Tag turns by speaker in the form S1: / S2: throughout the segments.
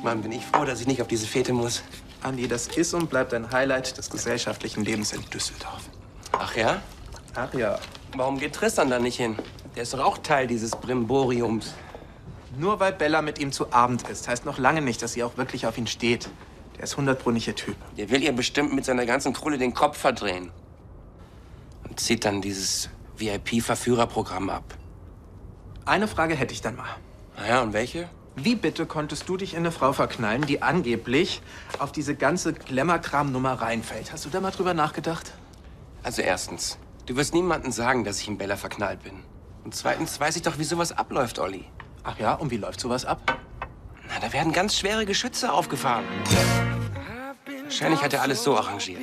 S1: Mann, bin ich froh, dass ich nicht auf diese Fete muss.
S2: Andi, das ist und bleibt ein Highlight des gesellschaftlichen Lebens in Düsseldorf.
S1: Ach ja?
S2: Ach ja.
S1: Warum geht Tristan da nicht hin? Der ist doch auch Teil dieses Brimboriums.
S2: Nur weil Bella mit ihm zu Abend ist, heißt noch lange nicht, dass sie auch wirklich auf ihn steht. Der ist 100% nicht ihr Typ.
S1: Der will ihr bestimmt mit seiner ganzen Krulle den Kopf verdrehen. Und zieht dann dieses VIP-Verführerprogramm ab.
S2: Eine Frage hätte ich dann mal.
S1: Naja, und welche?
S2: Wie bitte konntest du dich in eine Frau verknallen, die angeblich auf diese ganze Glamour-Kram-Nummer reinfällt? Hast du da mal drüber nachgedacht?
S1: Also erstens, du wirst niemandem sagen, dass ich in Bella verknallt bin. Und zweitens weiß ich doch, wie sowas abläuft, Olli.
S2: Ach ja, und wie läuft sowas ab?
S1: Na, da werden ganz schwere Geschütze aufgefahren. Wahrscheinlich hat er alles so arrangiert,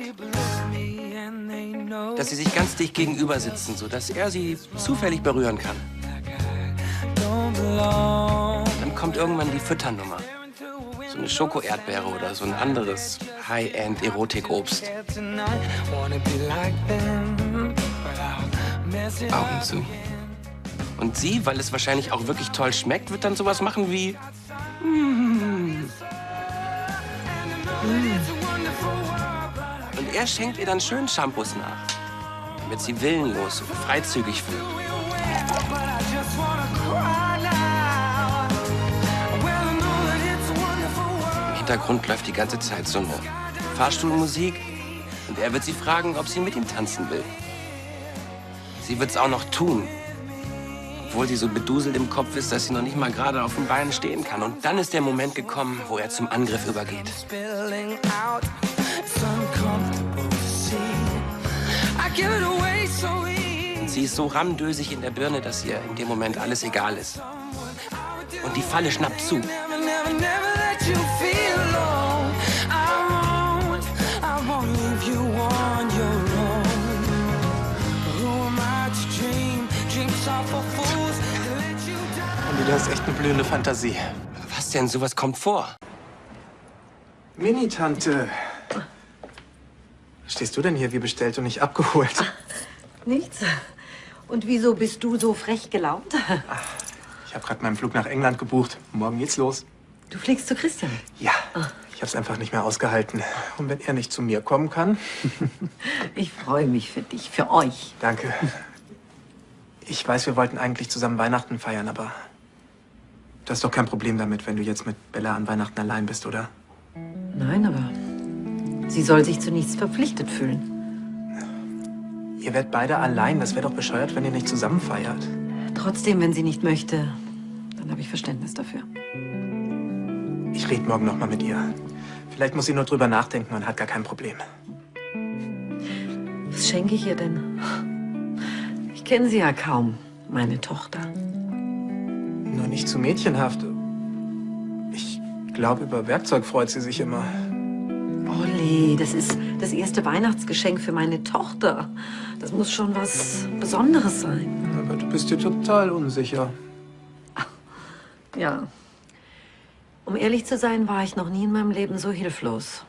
S1: dass sie sich ganz dicht gegenüber sitzen, sodass er sie zufällig berühren kann. Dann kommt irgendwann die Fütternummer. So eine Schoko-Erdbeere oder so ein anderes High-End-Erotik-Obst. Augen zu. Und sie, weil es wahrscheinlich auch wirklich toll schmeckt, wird dann sowas machen wie... Und er schenkt ihr dann schön Shampoos nach, damit sie willenlos und freizügig fühlt. Im Hintergrund läuft die ganze Zeit so eine Fahrstuhlmusik und er wird sie fragen, ob sie mit ihm tanzen will. Sie wird's auch noch tun, obwohl sie so beduselt im Kopf ist, dass sie noch nicht mal gerade auf den Beinen stehen kann. Und dann ist der Moment gekommen, wo er zum Angriff übergeht. Und sie ist so rammdösig in der Birne, dass ihr in dem Moment alles egal ist. Und die Falle schnappt zu.
S2: Andi, du hast echt eine blühende Fantasie.
S1: Was denn? Sowas kommt vor.
S2: Mini-Tante. Was stehst du denn hier wie bestellt und nicht abgeholt?
S3: Nichts. Und wieso bist du so frech gelaunt?
S2: Ich habe gerade meinen Flug nach England gebucht. Morgen geht's los.
S3: Du fliegst zu Christian?
S2: Ja, ich habe es einfach nicht mehr ausgehalten. Und wenn er nicht zu mir kommen kann...
S3: Ich freue mich für dich, für euch.
S2: Danke. Ich weiß, wir wollten eigentlich zusammen Weihnachten feiern, aber... Du hast doch kein Problem damit, wenn du jetzt mit Bella an Weihnachten allein bist, oder?
S3: Nein, aber sie soll sich zu nichts verpflichtet fühlen.
S2: Ihr werdet beide allein. Das wäre doch bescheuert, wenn ihr nicht zusammen feiert.
S3: Trotzdem, wenn sie nicht möchte, dann habe ich Verständnis dafür.
S2: Ich rede morgen noch mal mit ihr. Vielleicht muss sie nur drüber nachdenken und hat gar kein Problem.
S3: Was schenke ich ihr denn? Ich kenne sie ja kaum, meine Tochter.
S2: Nur nicht zu mädchenhaft. Ich glaube, über Werkzeug freut sie sich immer.
S3: Olli, das ist das erste Weihnachtsgeschenk für meine Tochter. Das muss schon was Besonderes sein.
S2: Aber du bist dir total unsicher.
S3: Ja. Um ehrlich zu sein, war ich noch nie in meinem Leben so hilflos.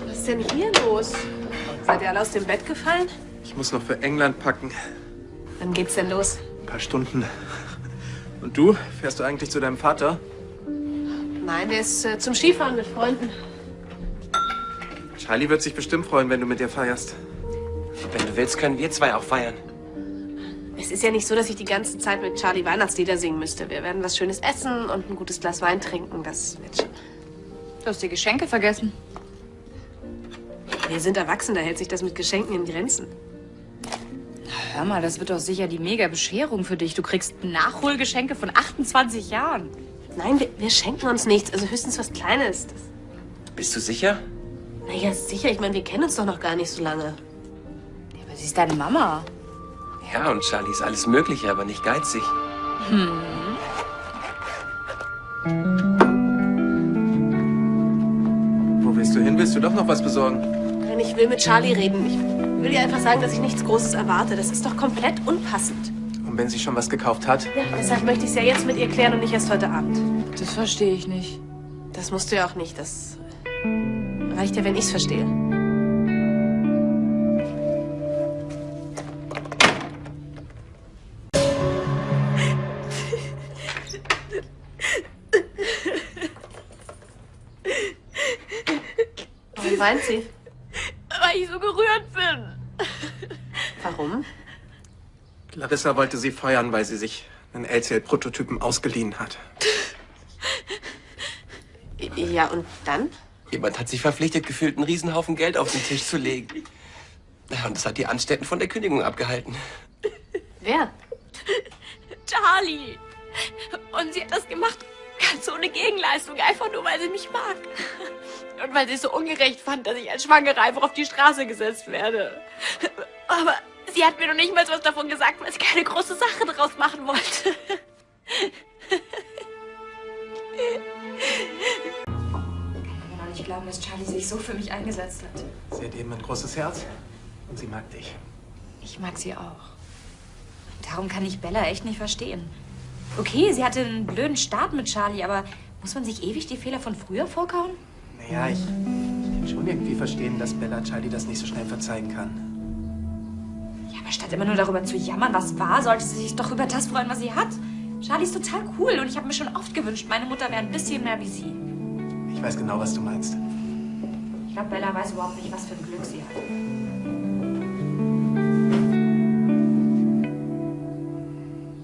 S4: Was ist denn hier los? Seid ihr alle aus dem Bett gefallen?
S2: Ich muss noch für England packen.
S4: Wann geht's denn los?
S2: Ein paar Stunden. Und du? Fährst du eigentlich zu deinem Vater?
S4: Nein, der ist zum Skifahren mit Freunden.
S2: Charlie wird sich bestimmt freuen, wenn du mit ihr feierst.
S1: Wenn du willst, können wir zwei auch feiern.
S4: Es ist ja nicht so, dass ich die ganze Zeit mit Charlie Weihnachtslieder singen müsste. Wir werden was Schönes essen und ein gutes Glas Wein trinken. Das wird schon.
S5: Du hast die Geschenke vergessen.
S4: Wir sind erwachsen, da hält sich das mit Geschenken in Grenzen.
S5: Hör mal, das wird doch sicher die Mega-Bescherung für dich. Du kriegst Nachholgeschenke von 28 Jahren.
S4: Nein, wir schenken uns nichts. Also höchstens was Kleines.
S1: Bist du sicher?
S4: Naja, sicher. Ich meine, wir kennen uns doch noch gar nicht so lange.
S5: Ja, aber sie ist deine Mama.
S1: Ja, und Charlie ist alles Mögliche, aber nicht geizig.
S2: Wo willst du hin? Willst du doch noch was besorgen?
S4: Nein, ich will mit Charlie reden. Ich will ihr einfach sagen, dass ich nichts Großes erwarte. Das ist doch komplett unpassend.
S2: Und wenn sie schon was gekauft hat?
S4: Ja, deshalb möchte ich es ja jetzt mit ihr klären und nicht erst heute Abend.
S5: Das verstehe ich nicht.
S4: Das musst du ja auch nicht. Das reicht ja, wenn ich es verstehe. weint sie?
S5: Weil ich so gerührt bin.
S4: Warum?
S2: Larissa wollte sie feuern, weil sie sich einen LCL-Prototypen ausgeliehen hat.
S4: Ja, und dann?
S1: Jemand hat sich verpflichtet gefühlt, einen Riesenhaufen Geld auf den Tisch zu legen. Ja, und das hat die Anstätten von der Kündigung abgehalten.
S4: Wer?
S5: Charlie. Und sie hat das gemacht, ganz ohne Gegenleistung, einfach nur, weil sie mich mag. Und weil sie es so ungerecht fand, dass ich als Schwangere einfach auf die Straße gesetzt werde. Aber sie hat mir noch nicht mal was davon gesagt, weil sie keine große Sache draus machen wollte. Ich kann nicht glauben, dass Charlie sich so für mich eingesetzt hat.
S2: Sie hat eben ein großes Herz und sie mag dich.
S5: Ich mag sie auch. Darum kann ich Bella echt nicht verstehen. Okay, sie hatte einen blöden Start mit Charlie, aber muss man sich ewig die Fehler von früher vorkauen?
S2: Naja, ich kann schon irgendwie verstehen, dass Bella Charlie das nicht so schnell verzeihen kann.
S5: Ja, aber statt immer nur darüber zu jammern, was war, sollte sie sich doch über das freuen, was sie hat. Charlie ist total cool und ich habe mir schon oft gewünscht, meine Mutter wäre ein bisschen mehr wie sie.
S2: Ich weiß genau, was du meinst.
S5: Ich glaube, Bella weiß überhaupt nicht, was für ein Glück sie hat.